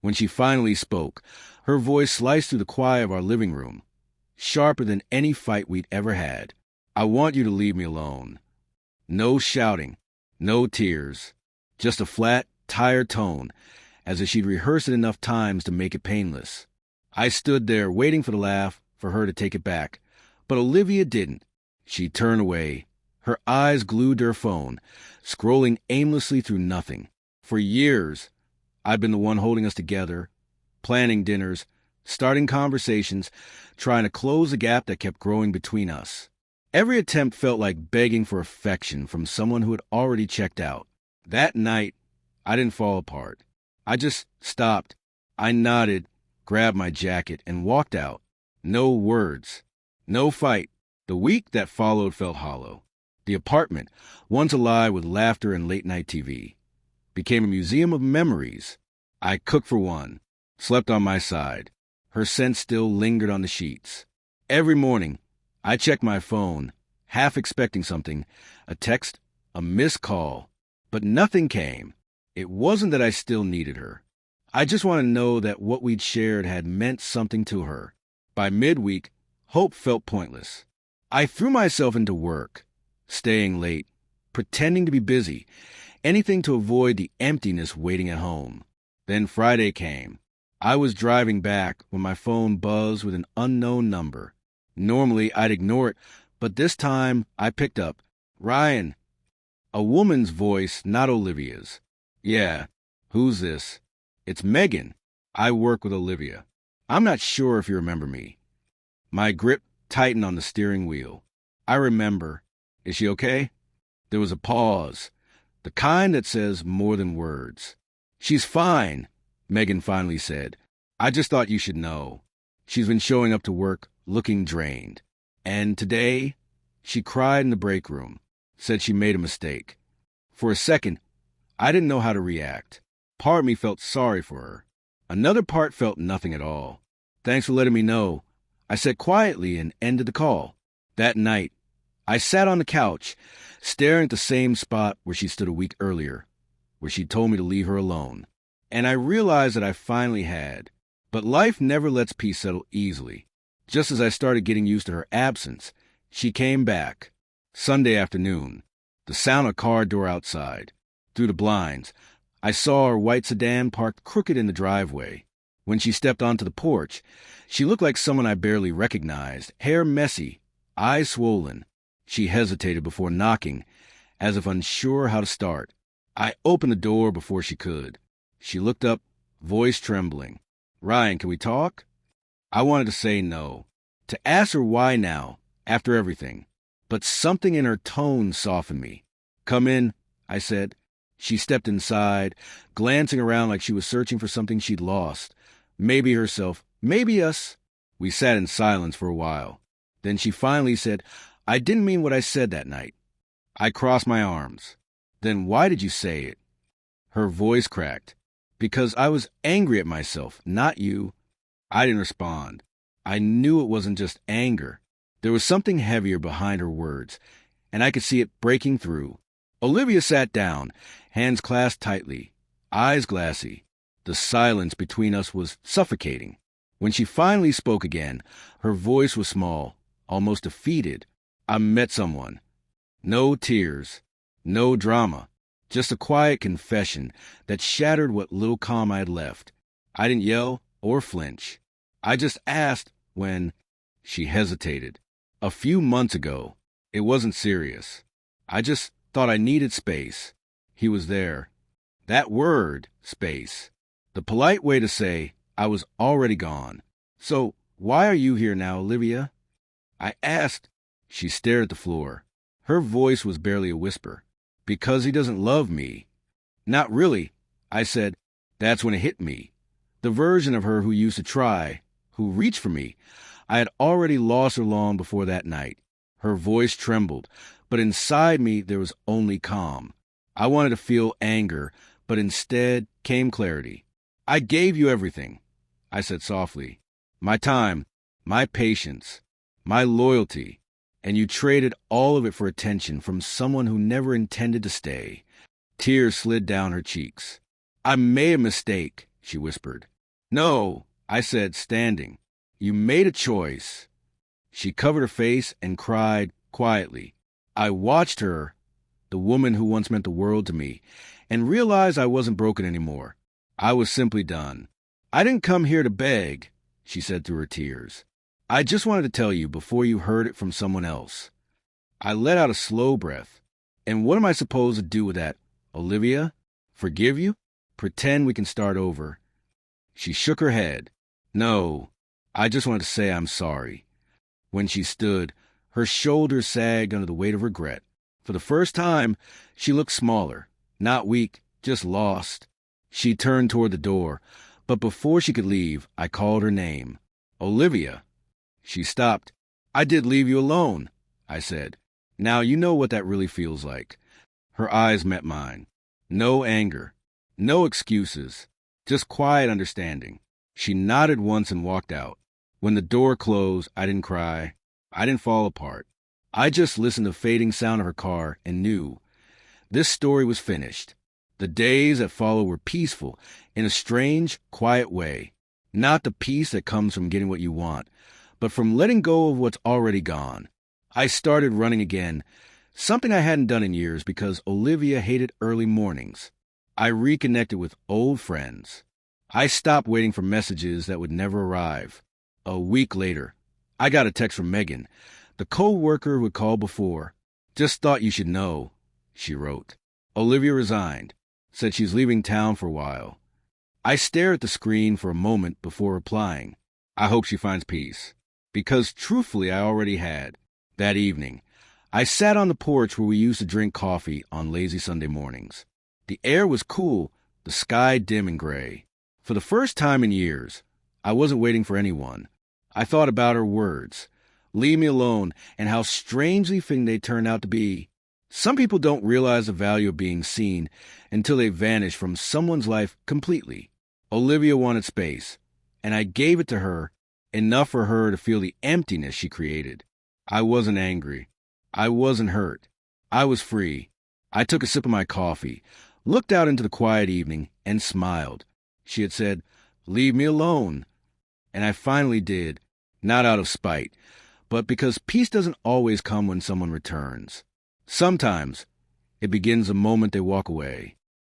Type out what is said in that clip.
When she finally spoke, her voice sliced through the quiet of our living room, sharper than any fight we'd ever had. I want you to leave me alone. No shouting, no tears, just a flat, tired tone, as if she'd rehearsed it enough times to make it painless. I stood there waiting for the laugh, for her to take it back, but Olivia didn't. She turned away, her eyes glued to her phone, scrolling aimlessly through nothing. For years, I've been the one holding us together, planning dinners, starting conversations, trying to close the gap that kept growing between us. Every attempt felt like begging for affection from someone who had already checked out. That night, I didn't fall apart. I just stopped. I nodded, grabbed my jacket, and walked out. No words. No fight. The week that followed felt hollow. The apartment, once alive with laughter and late-night TV, became a museum of memories. I cooked for one, slept on my side. Her scent still lingered on the sheets. Every morning, I checked my phone, half expecting something, a text, a missed call, but nothing came. It wasn't that I still needed her. I just wanted to know that what we'd shared had meant something to her. By midweek, hope felt pointless. I threw myself into work, staying late, pretending to be busy, anything to avoid the emptiness waiting at home. Then Friday came. I was driving back when my phone buzzed with an unknown number. Normally, I'd ignore it, but this time I picked up. Ryan. A woman's voice, not Olivia's. Yeah, who's this? It's Megan. I work with Olivia. I'm not sure if you remember me. My grip tightened on the steering wheel. I remember. Is she okay? There was a pause, the kind that says more than words. She's fine, Megan finally said. I just thought you should know. She's been showing up to work looking drained. And today, she cried in the break room, said she made a mistake. For a second, I didn't know how to react. Part of me felt sorry for her. Another part felt nothing at all. Thanks for letting me know, I said quietly and ended the call. That night, I sat on the couch, staring at the same spot where she stood a week earlier, where she told me to leave her alone. And I realized that I finally had. But life never lets peace settle easily. Just as I started getting used to her absence, she came back. Sunday afternoon, the sound of a car door outside. Through the blinds, I saw her white sedan parked crooked in the driveway. When she stepped onto the porch, she looked like someone I barely recognized, hair messy, eyes swollen. She hesitated before knocking, as if unsure how to start. I opened the door before she could. She looked up, voice trembling. Ryan, can we talk? I wanted to say no, to ask her why now, after everything. But something in her tone softened me. Come in, I said. She stepped inside, glancing around like she was searching for something she'd lost. Maybe herself, maybe us. We sat in silence for a while. Then she finally said, I didn't mean what I said that night. I crossed my arms. Then why did you say it? Her voice cracked. Because I was angry at myself, not you. I didn't respond. I knew it wasn't just anger. There was something heavier behind her words, and I could see it breaking through. Olivia sat down, hands clasped tightly, eyes glassy. The silence between us was suffocating. When she finally spoke again, her voice was small, almost defeated. I met someone. No tears, no drama, just a quiet confession that shattered what little calm I had left. I didn't yell or flinch. I just asked when she hesitated. A few months ago, it wasn't serious. I just thought I needed space. He was there. That word, space. The polite way to say I was already gone. So why are you here now, Olivia? I asked. She stared at the floor. Her voice was barely a whisper. Because he doesn't love me. Not really, I said. That's when it hit me. The version of her who used to try, who reached for me. I had already lost her long before that night. Her voice trembled, but inside me there was only calm. I wanted to feel anger, but instead came clarity. I gave you everything, I said softly. My time, my patience, my loyalty, and you traded all of it for attention from someone who never intended to stay. Tears slid down her cheeks. I made a mistake, she whispered. No, I said, standing. You made a choice. She covered her face and cried quietly. I watched her, the woman who once meant the world to me, and realized I wasn't broken anymore. I was simply done. I didn't come here to beg, she said through her tears. I just wanted to tell you before you heard it from someone else. I let out a slow breath. And what am I supposed to do with that, Olivia? Forgive you? Pretend we can start over? She shook her head. No, I just wanted to say I'm sorry. When she stood, her shoulders sagged under the weight of regret. For the first time, she looked smaller, not weak, just lost. She turned toward the door, but before she could leave, I called her name. Olivia. She stopped. I did leave you alone, I said. Now you know what that really feels like. Her eyes met mine. No anger, no excuses, just quiet understanding. She nodded once and walked out. When the door closed, I didn't cry. I didn't fall apart. I just listened to the fading sound of her car and knew this story was finished. The days that followed were peaceful in a strange, quiet way. Not the peace that comes from getting what you want, but from letting go of what's already gone. I started running again, something I hadn't done in years because Olivia hated early mornings. I reconnected with old friends. I stopped waiting for messages that would never arrive. A week later, I got a text from Megan, the co-worker who had called before. Just thought you should know, she wrote. Olivia resigned, said she's leaving town for a while. I stared at the screen for a moment before replying. I hope she finds peace. Because truthfully, I already had. That evening, I sat on the porch where we used to drink coffee on lazy Sunday mornings. The air was cool, the sky dim and gray. For the first time in years, I wasn't waiting for anyone. I thought about her words, leave me alone, and how strangely fitting they turned out to be. Some people don't realize the value of being seen until they vanish from someone's life completely. Olivia wanted space, and I gave it to her, enough for her to feel the emptiness she created. I wasn't angry. I wasn't hurt. I was free. I took a sip of my coffee, looked out into the quiet evening, and smiled. She had said, leave me alone. And I finally did, not out of spite, but because peace doesn't always come when someone returns. Sometimes it begins the moment they walk away.